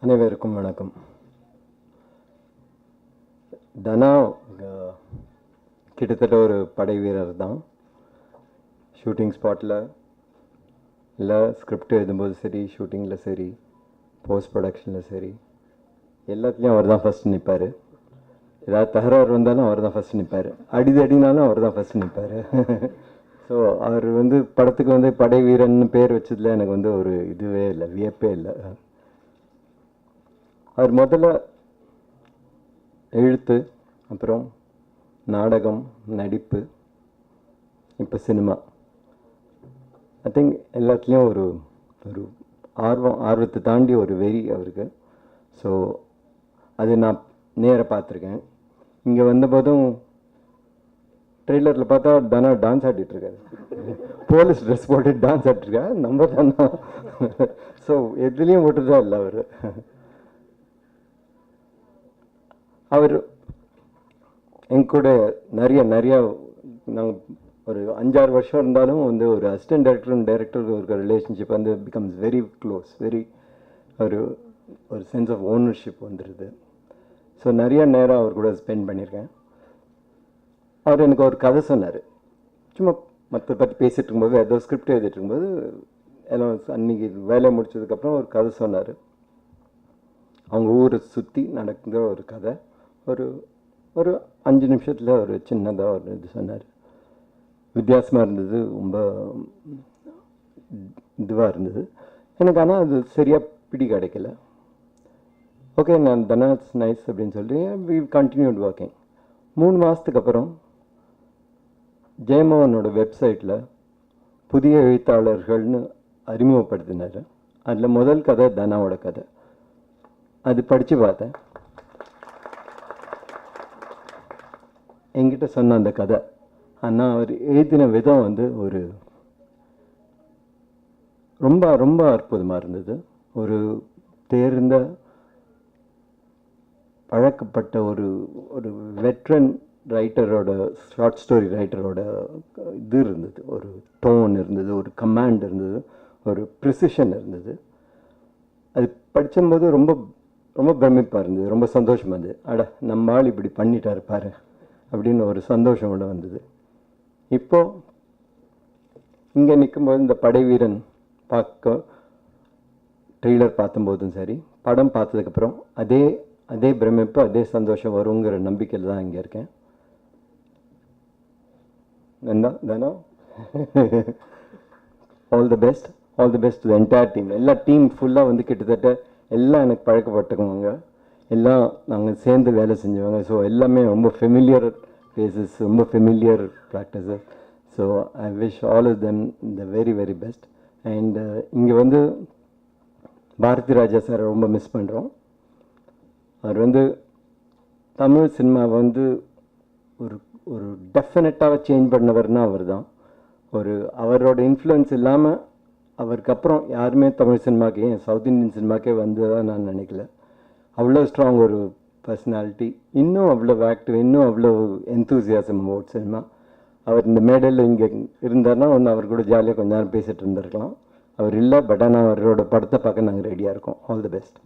அனைவருக்கும் வணக்கம். தனா கிட்டத்தட்ட ஒரு படை வீரர் தான். ஷூட்டிங் ஸ்பாட்டில் இல்லை, ஸ்கிரிப்ட் எழுதும்போது சரி, ஷூட்டிங்கில் சரி, போஸ்ட் ப்ரொடக்ஷனில் சரி, எல்லாத்துலேயும் அவர் தான் ஃபஸ்ட் நிற்பார். ஏதாவது தகராறு வந்தாலும் அவர் தான் ஃபஸ்ட் நிற்பார். அடினாலும் அவர் தான் ஃபஸ்ட் நிற்பார். ஸோ அவர் படத்துக்கு படை வீரன்னு பேர் வச்சதில் எனக்கு ஒரு இதுவே இல்லை, வியப்பே இல்லை. அவர் முதல்ல எழுத்து, அப்புறம் நாடகம், நடிப்பு, இப்போ சினிமா, ஐ திங்க் எல்லாத்துலேயும் ஒரு ஒரு ஆர்வத்தை தாண்டி ஒரு வெறி அவருக்கு. ஸோ அது நான் நேராக பார்த்துருக்கேன். இங்கே வந்தபோதும் ட்ரெய்லரில் பார்த்தா தனா டான்ஸ் ஆடிட்டுருக்காரு. போலீஸ் ட்ரெஸ் போட்டு டான்ஸ் ஆடிட்டுருக்கா நம்ம தானா. ஸோ எதுலேயும் போட்டுதான் இல்லை அவர் எங்கூட நிறையா நாங்கள் ஒரு 5-6 வருஷம் இருந்தாலும் ஒரு அசிஸ்டன்ட் டைரக்டருக்கு ஒரு relationship becomes very close, very ஒரு சென்ஸ் ஆஃப் ஓனர்ஷிப் வந்துடுது. ஸோ நிறைய நேரம் அவர் கூட ஸ்பெண்ட் பண்ணியிருக்கேன். அவர் எனக்கு ஒரு கதை சொன்னார். சும்மா மற்ற பற்றி பேசிகிட்டு இருக்கும்போது, ஏதோ ஸ்கிரிப்ட் எழுதிட்டு இருக்கும்போது, எல்லாம் அன்றைக்கி வேலையை முடிச்சதுக்கப்புறம் ஒரு கதை சொன்னார். அவங்க ஊரை சுற்றி நடக்கிற ஒரு கதை. ஒரு 5 நிமிஷத்தில் ஒரு சின்னதாக ஒரு இது சொன்னார். வித்தியாசமாக இருந்தது, ரொம்ப இதுவாக இருந்தது எனக்கு. ஆனால் அது சரியாக பிடி கிடைக்கல. ஓகே, நான் தனா இட்ஸ் நைஸ் அப்படின்னு சொல்லி வி கண்டினியூட் ஒர்க்கிங். 3 மாதத்துக்கு அப்புறம் ஜெயமோகனோட வெப்சைட்டில் புதிய எழுத்தாளர்கள்னு அறிமுகப்படுத்தினார். அதில் முதல் கதை தனாவோட கதை. அது படித்து பார்த்தேன். என்கிட்ட சொன்ன அந்த கதை, ஆனால் அவர் எழுதின விதம் ஒரு ரொம்ப ரொம்ப அற்புதமாக இருந்தது. ஒரு தேர்ந்த பழக்கப்பட்ட ஒரு வெட்ரன் ரைட்டரோட, ஷார்ட் ஸ்டோரி ரைட்டரோட இது இருந்தது. ஒரு டோன் இருந்தது, ஒரு கமாண்ட் இருந்தது, ஒரு ப்ரிசிஷன் இருந்தது. அது படிக்கும்போது ரொம்ப ரொம்ப பிரமிப்பாக இருந்தது, ரொம்ப சந்தோஷமாக இருந்தது. அட, நம்ம ஆள் இப்படி பண்ணிட்டார் பாரு அப்படின்னு ஒரு சந்தோஷம் கூட வந்தது. இப்போது இங்கே நிற்கும்போது இந்த படை வீரன் ட்ரெய்லர் பார்த்தும்போதும் சரி, படம் பார்த்ததுக்கப்புறம் அதே பிரமிப்பு, அதே சந்தோஷம் வருங்கிற நம்பிக்கையில் தான் இங்கே இருக்கேன். தானோ all the best to the entire team. எல்லா டீம் ஃபுல்லாக கிட்டத்தட்ட எல்லாம் எனக்கு பழக்கப்பட்டவங்க, எல்லாம் நாங்கள் சேர்ந்து வேலை செஞ்சவங்க. ஸோ எல்லாமே ரொம்ப ஃபெமிலியர் ஃபேஸஸ், ரொம்ப familiar practices. So I wish all of them the very very best. And இங்கே பாரதி ராஜா சாரை ரொம்ப மிஸ் பண்ணுறோம். அவர் தமிழ் சினிமாவை ஒரு ஒரு டெஃபினட்டாக சேஞ்ச் பண்ணவர்னால் அவர் தான். அவரோட இன்ஃப்ளூயன்ஸ் இல்லாமல் அவருக்கு அப்புறம் யாருமே தமிழ் சினிமாவுக்கு, ஏன் சவுத் இந்தியன் சினிமாக்கே வந்ததாக நான் நினைக்கல. அவ்வளோ ஸ்ட்ராங் ஒரு பர்சனாலிட்டி, இன்னும் அவ்வளோ ஆக்டிவ், இன்னும் அவ்வளோ எந்தூசியாசம் அபவுட் சினிமா. அவர் இந்த மேடையில் இங்கே இருந்தார்னா அவர் கூட ஜாலியாக கொஞ்ச நேரம் பேசிகிட்டு இருந்திருக்கலாம். அவர் இல்லை, பட் ஆனால் அவரோட படத்தை பார்க்க நாங்கள் ரெடியாக இருக்கோம். All the best.